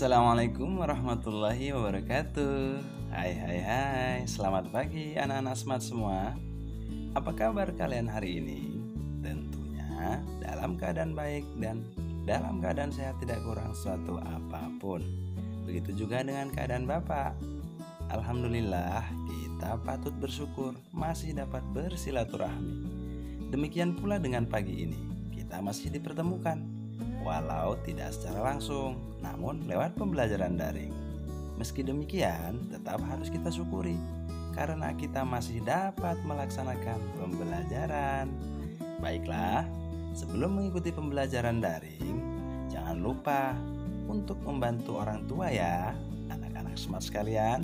Assalamualaikum warahmatullahi wabarakatuh. Hai, selamat pagi anak-anak smart semua. Apa kabar kalian hari ini? Tentunya dalam keadaan baik dan dalam keadaan sehat, tidak kurang suatu apapun. Begitu juga dengan keadaan Bapak. Alhamdulillah, kita patut bersyukur masih dapat bersilaturahmi. Demikian pula dengan pagi ini, kita masih dipertemukan, walau tidak secara langsung, namun lewat pembelajaran daring. Meski demikian, tetap harus kita syukuri karena kita masih dapat melaksanakan pembelajaran. Baiklah, sebelum mengikuti pembelajaran daring, jangan lupa untuk membantu orang tua ya, anak-anak smart sekalian.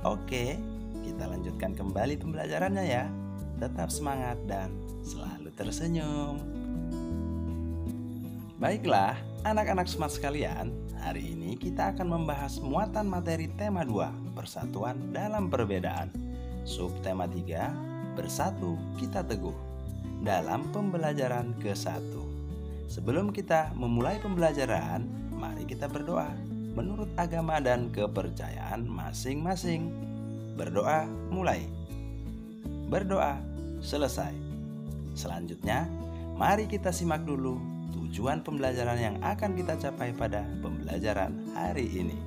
Oke, kita lanjutkan kembali pembelajarannya ya. Tetap semangat dan selalu tersenyum. Baiklah, anak-anak smart sekalian, hari ini kita akan membahas muatan materi tema 2, persatuan dalam perbedaan. Subtema 3, bersatu kita teguh, dalam pembelajaran ke-1. Sebelum kita memulai pembelajaran, mari kita berdoa menurut agama dan kepercayaan masing-masing. Berdoa mulai. Berdoa selesai. Selanjutnya, mari kita simak dulu tujuan pembelajaran yang akan kita capai pada pembelajaran hari ini.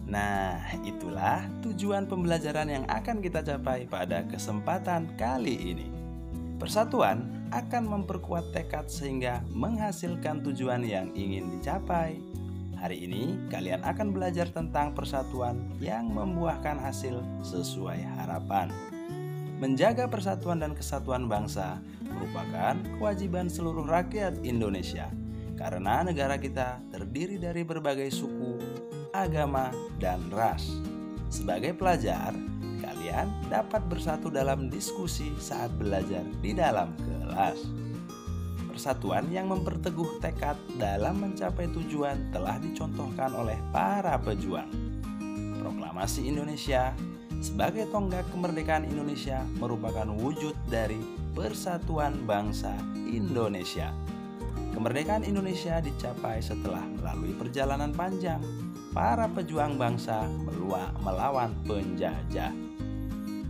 Nah, itulah tujuan pembelajaran yang akan kita capai pada kesempatan kali ini. Persatuan akan memperkuat tekad sehingga menghasilkan tujuan yang ingin dicapai. Hari ini kalian akan belajar tentang persatuan yang membuahkan hasil sesuai harapan. Menjaga persatuan dan kesatuan bangsa merupakan kewajiban seluruh rakyat Indonesia, karena negara kita terdiri dari berbagai suku, agama, dan ras. Sebagai pelajar, kalian dapat bersatu dalam diskusi saat belajar di dalam kelas. Persatuan yang memperteguh tekad dalam mencapai tujuan telah dicontohkan oleh para pejuang. Proklamasi Indonesia sebagai tonggak kemerdekaan Indonesia merupakan wujud dari persatuan bangsa Indonesia. Kemerdekaan Indonesia dicapai setelah melalui perjalanan panjang para pejuang bangsa melawan penjajah.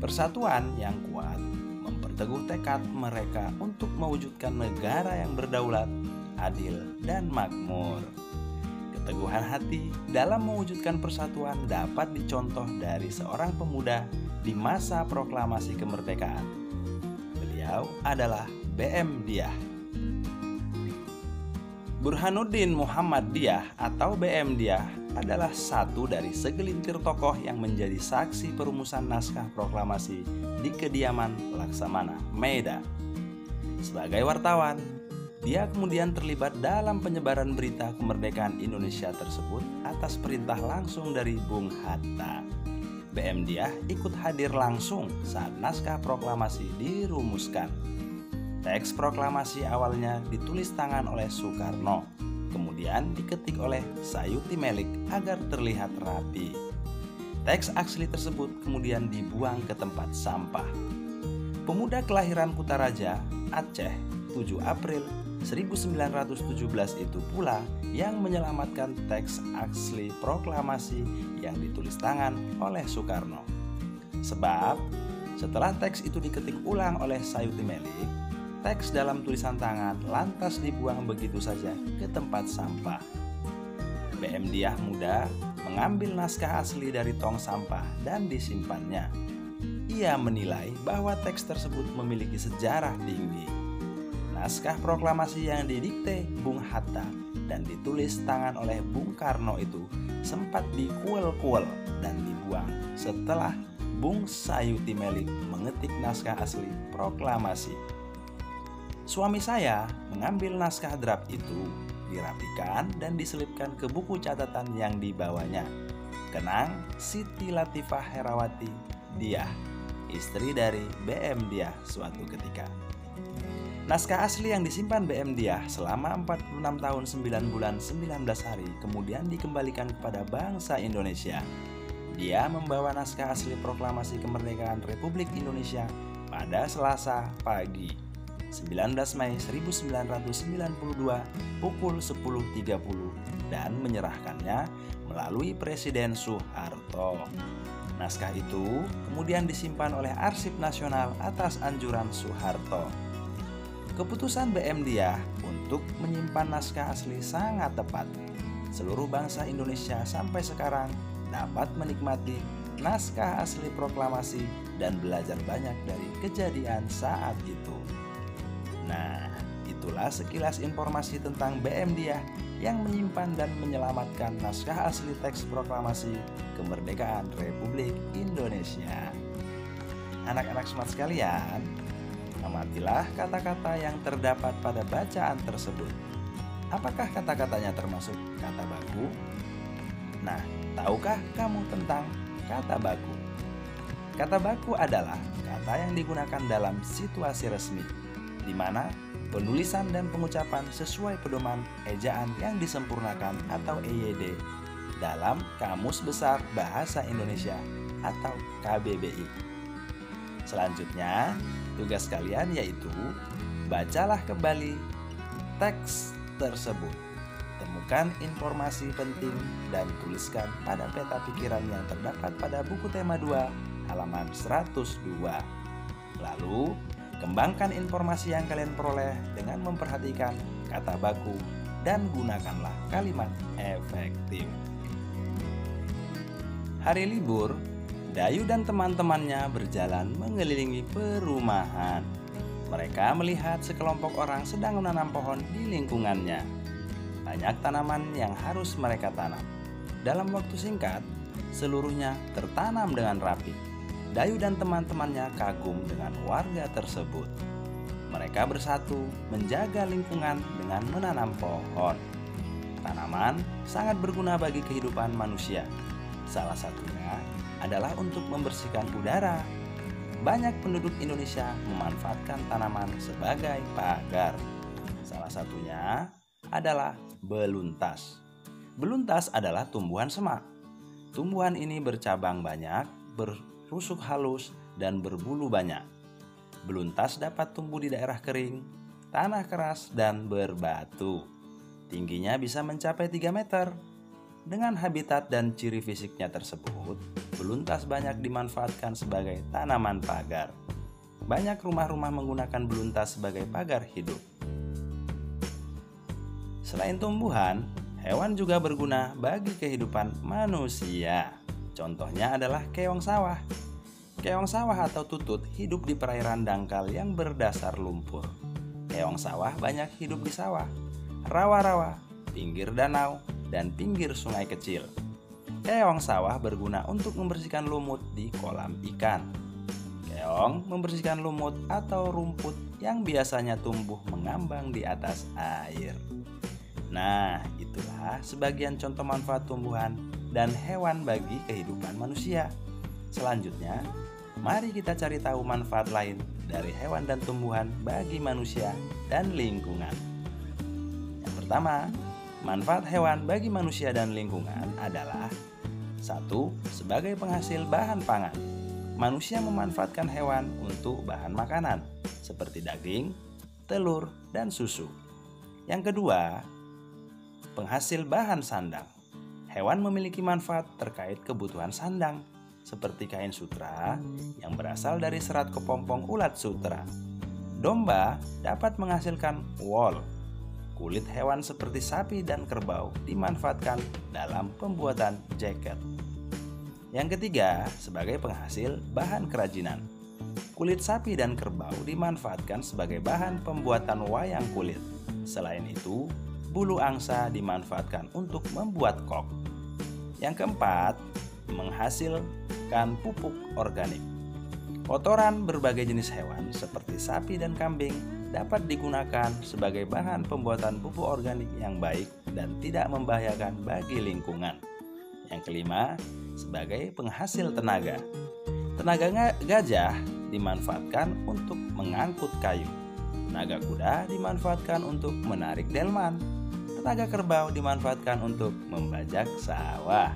Persatuan yang kuat memperteguh tekad mereka untuk mewujudkan negara yang berdaulat, adil, dan makmur. Keteguhan hati dalam mewujudkan persatuan dapat dicontoh dari seorang pemuda di masa proklamasi kemerdekaan. Beliau adalah B.M. Dyah. Burhanuddin Muhammad Dyah atau B.M. Dyah adalah satu dari segelintir tokoh yang menjadi saksi perumusan naskah proklamasi di kediaman Laksamana, Medan. Sebagai wartawan, dia kemudian terlibat dalam penyebaran berita kemerdekaan Indonesia tersebut atas perintah langsung dari Bung Hatta. B.M. Dyah ikut hadir langsung saat naskah proklamasi dirumuskan. Teks proklamasi awalnya ditulis tangan oleh Soekarno, kemudian diketik oleh Sayuti Melik agar terlihat rapi. Teks asli tersebut kemudian dibuang ke tempat sampah. Pemuda kelahiran Kutaraja, Aceh, 7 April 1917 itu pula yang menyelamatkan teks asli proklamasi yang ditulis tangan oleh Soekarno. Sebab setelah teks itu diketik ulang oleh Sayuti Melik, teks dalam tulisan tangan lantas dibuang begitu saja ke tempat sampah. B.M. Dyah muda mengambil naskah asli dari tong sampah dan disimpannya. Ia menilai bahwa teks tersebut memiliki sejarah tinggi. Naskah proklamasi yang didikte Bung Hatta dan ditulis tangan oleh Bung Karno itu sempat dikuel-kuel dan dibuang setelah Bung Sayuti Melik mengetik naskah asli proklamasi. Suami saya mengambil naskah draft itu, dirapikan dan diselipkan ke buku catatan yang dibawanya. Kenang Siti Latifah Herawati Dyah, istri dari B.M. Dyah suatu ketika. Naskah asli yang disimpan B.M. Dyah selama 46 tahun 9 bulan 19 hari kemudian dikembalikan kepada bangsa Indonesia. Dia membawa naskah asli proklamasi kemerdekaan Republik Indonesia pada Selasa pagi 19 Mei 1992 pukul 10.30 dan menyerahkannya melalui Presiden Soeharto. Naskah itu kemudian disimpan oleh Arsip Nasional atas anjuran Soeharto. Keputusan BM Dyah untuk menyimpan naskah asli sangat tepat. Seluruh bangsa Indonesia sampai sekarang dapat menikmati naskah asli proklamasi dan belajar banyak dari kejadian saat itu. Nah, itulah sekilas informasi tentang BM Dyah yang menyimpan dan menyelamatkan naskah asli teks proklamasi kemerdekaan Republik Indonesia. Anak-anak smart sekalian, amatilah kata-kata yang terdapat pada bacaan tersebut. Apakah kata-katanya termasuk kata baku? Nah, tahukah kamu tentang kata baku? Kata baku adalah kata yang digunakan dalam situasi resmi, di mana penulisan dan pengucapan sesuai pedoman ejaan yang disempurnakan atau EYD dalam Kamus Besar Bahasa Indonesia atau KBBI. Selanjutnya, tugas kalian yaitu bacalah kembali teks tersebut. Temukan informasi penting dan tuliskan pada peta pikiran yang terdapat pada buku tema 2 halaman 102. Lalu, kembangkan informasi yang kalian peroleh dengan memperhatikan kata baku dan gunakanlah kalimat efektif. Hari libur, Dayu dan teman-temannya berjalan mengelilingi perumahan. Mereka melihat sekelompok orang sedang menanam pohon di lingkungannya. Banyak tanaman yang harus mereka tanam. Dalam waktu singkat, seluruhnya tertanam dengan rapi. Dayu dan teman-temannya kagum dengan warga tersebut. Mereka bersatu menjaga lingkungan dengan menanam pohon. Tanaman sangat berguna bagi kehidupan manusia. Salah satunya adalah untuk membersihkan udara. Banyak penduduk Indonesia memanfaatkan tanaman sebagai pagar. Salah satunya adalah beluntas. Beluntas adalah tumbuhan semak. Tumbuhan ini bercabang banyak, berusuk halus, dan berbulu banyak. Beluntas dapat tumbuh di daerah kering, tanah keras, dan berbatu. Tingginya bisa mencapai 3 meter. Dengan habitat dan ciri fisiknya tersebut, beluntas banyak dimanfaatkan sebagai tanaman pagar. Banyak rumah-rumah menggunakan beluntas sebagai pagar hidup. Selain tumbuhan, hewan juga berguna bagi kehidupan manusia. Contohnya adalah keong sawah. Keong sawah atau tutut hidup di perairan dangkal yang berdasar lumpur. Keong sawah banyak hidup di sawah, rawa-rawa, pinggir danau, dan pinggir sungai kecil. Keong sawah berguna untuk membersihkan lumut di kolam ikan. Keong membersihkan lumut atau rumput yang biasanya tumbuh mengambang di atas air. Nah, itulah sebagian contoh manfaat tumbuhan dan hewan bagi kehidupan manusia. Selanjutnya, mari kita cari tahu manfaat lain dari hewan dan tumbuhan bagi manusia dan lingkungan. Yang pertama, manfaat hewan bagi manusia dan lingkungan adalah 1. Sebagai penghasil bahan pangan. Manusia memanfaatkan hewan untuk bahan makanan seperti daging, telur, dan susu. Yang kedua, penghasil bahan sandang. Hewan memiliki manfaat terkait kebutuhan sandang seperti kain sutra yang berasal dari serat kepompong ulat sutra. Domba dapat menghasilkan wol. Kulit hewan seperti sapi dan kerbau dimanfaatkan dalam pembuatan jaket. Yang ketiga, sebagai penghasil bahan kerajinan. Kulit sapi dan kerbau dimanfaatkan sebagai bahan pembuatan wayang kulit. Selain itu, bulu angsa dimanfaatkan untuk membuat kok. Yang keempat, menghasilkan pupuk organik. Kotoran berbagai jenis hewan seperti sapi dan kambing dapat digunakan sebagai bahan pembuatan pupuk organik yang baik dan tidak membahayakan bagi lingkungan. Yang kelima, sebagai penghasil tenaga. Tenaga gajah dimanfaatkan untuk mengangkut kayu. Tenaga kuda dimanfaatkan untuk menarik delman. Tenaga kerbau dimanfaatkan untuk membajak sawah.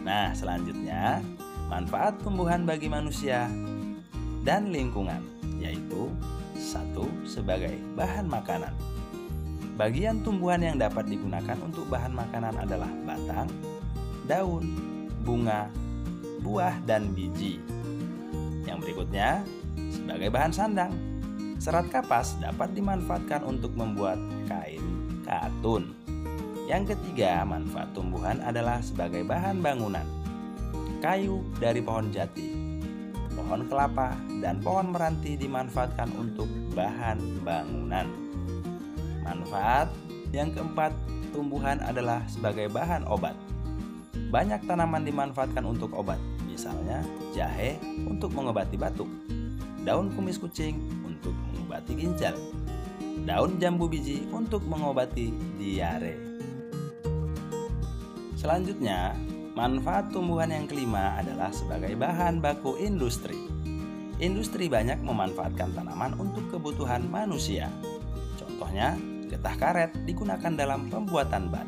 Nah, selanjutnya manfaat tumbuhan bagi manusia dan lingkungan, yaitu 1. Sebagai bahan makanan. Bagian tumbuhan yang dapat digunakan untuk bahan makanan adalah batang, daun, bunga, buah, dan biji. Yang berikutnya, sebagai bahan sandang. Serat kapas dapat dimanfaatkan untuk membuat kain katun. Yang ketiga, manfaat tumbuhan adalah sebagai bahan bangunan. Kayu dari pohon jati, pohon kelapa, dan pohon meranti dimanfaatkan untuk bahan bangunan. Manfaat yang keempat, tumbuhan adalah sebagai bahan obat. Banyak tanaman dimanfaatkan untuk obat, misalnya jahe untuk mengobati batuk, daun kumis kucing untuk mengobati ginjal, daun jambu biji untuk mengobati diare. Selanjutnya, manfaat tumbuhan yang kelima adalah sebagai bahan baku industri. Industri banyak memanfaatkan tanaman untuk kebutuhan manusia. Contohnya, getah karet digunakan dalam pembuatan bat.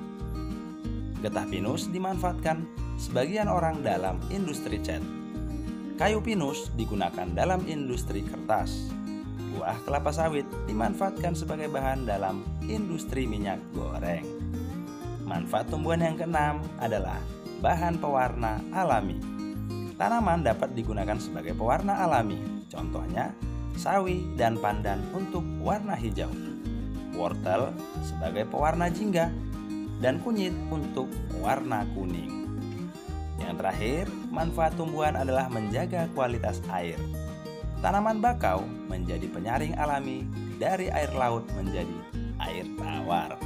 Getah pinus dimanfaatkan sebagian orang dalam industri cat. Kayu pinus digunakan dalam industri kertas. Buah kelapa sawit dimanfaatkan sebagai bahan dalam industri minyak goreng. Manfaat tumbuhan yang keenam adalah bahan pewarna alami. Tanaman dapat digunakan sebagai pewarna alami. Contohnya, sawi dan pandan untuk warna hijau, wortel sebagai pewarna jingga, dan kunyit untuk warna kuning. Yang terakhir, manfaat tumbuhan adalah menjaga kualitas air. Tanaman bakau menjadi penyaring alami dari air laut menjadi air tawar.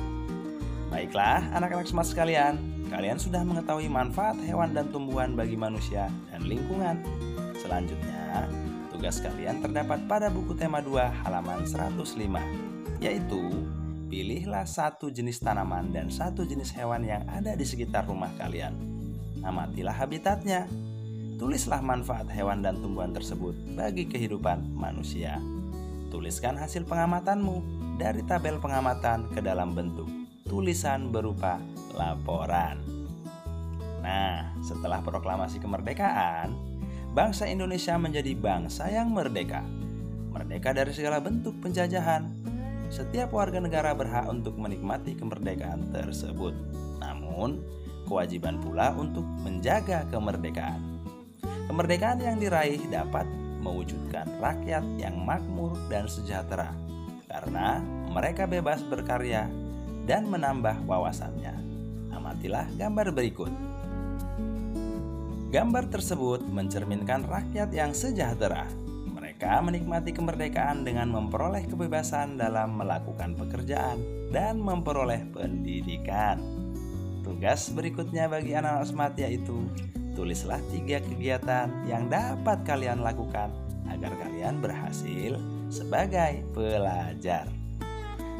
Baiklah, anak-anak smart sekalian, kalian sudah mengetahui manfaat hewan dan tumbuhan bagi manusia dan lingkungan. Selanjutnya, tugas kalian terdapat pada buku tema 2 halaman 105, yaitu pilihlah satu jenis tanaman dan satu jenis hewan yang ada di sekitar rumah kalian. Amatilah habitatnya. Tulislah manfaat hewan dan tumbuhan tersebut bagi kehidupan manusia. Tuliskan hasil pengamatanmu dari tabel pengamatan ke dalam bentuk tulisan berupa laporan. Nah, setelah proklamasi kemerdekaan, bangsa Indonesia menjadi bangsa yang merdeka. Merdeka dari segala bentuk penjajahan. Setiap warga negara berhak untuk menikmati kemerdekaan tersebut. Namun, kewajiban pula untuk menjaga kemerdekaan. Kemerdekaan yang diraih dapat mewujudkan rakyat yang makmur dan sejahtera karena mereka bebas berkarya dan menambah wawasannya. Amatilah gambar berikut. Gambar tersebut mencerminkan rakyat yang sejahtera. Mereka menikmati kemerdekaan dengan memperoleh kebebasan dalam melakukan pekerjaan dan memperoleh pendidikan. Tugas berikutnya bagi anak-anak smart yaitu tulislah 3 kegiatan yang dapat kalian lakukan agar kalian berhasil sebagai pelajar.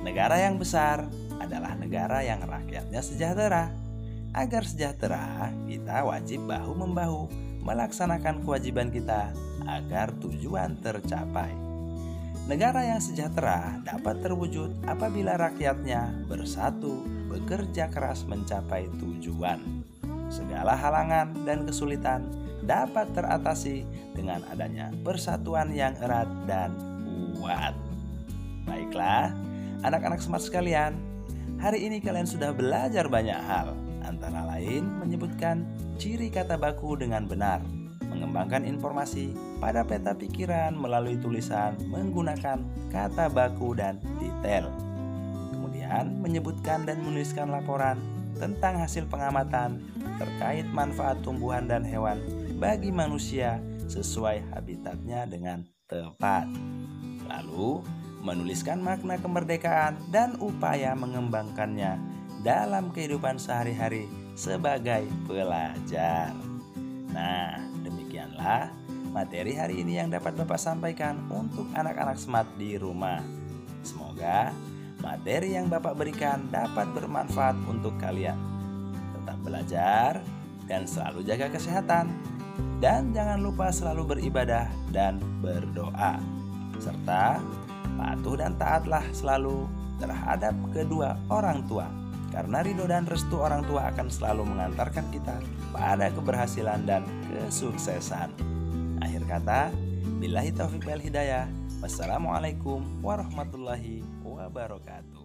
Negara yang besar adalah negara yang rakyatnya sejahtera. Agar sejahtera, kita wajib bahu-membahu melaksanakan kewajiban kita agar tujuan tercapai. Negara yang sejahtera dapat terwujud apabila rakyatnya bersatu, bekerja keras mencapai tujuan. Segala halangan dan kesulitan dapat teratasi dengan adanya persatuan yang erat dan kuat. Baiklah, anak-anak smart sekalian, hari ini kalian sudah belajar banyak hal, antara lain menyebutkan ciri kata baku dengan benar, mengembangkan informasi pada peta pikiran melalui tulisan menggunakan kata baku dan detail. Kemudian menyebutkan dan menuliskan laporan tentang hasil pengamatan terkait manfaat tumbuhan dan hewan bagi manusia sesuai habitatnya dengan tepat. Lalu, menuliskan makna kemerdekaan dan upaya mengembangkannya dalam kehidupan sehari-hari sebagai pelajar. Nah, demikianlah materi hari ini yang dapat Bapak sampaikan untuk anak-anak smart di rumah. Semoga materi yang Bapak berikan dapat bermanfaat untuk kalian. Tetap belajar dan selalu jaga kesehatan. Dan jangan lupa selalu beribadah dan berdoa. Serta patuh dan taatlah selalu terhadap kedua orang tua. karena ridho dan restu orang tua akan selalu mengantarkan kita pada keberhasilan dan kesuksesan. Akhir kata, billahi taufiq wal hidayah. Wassalamualaikum warahmatullahi wabarakatuh.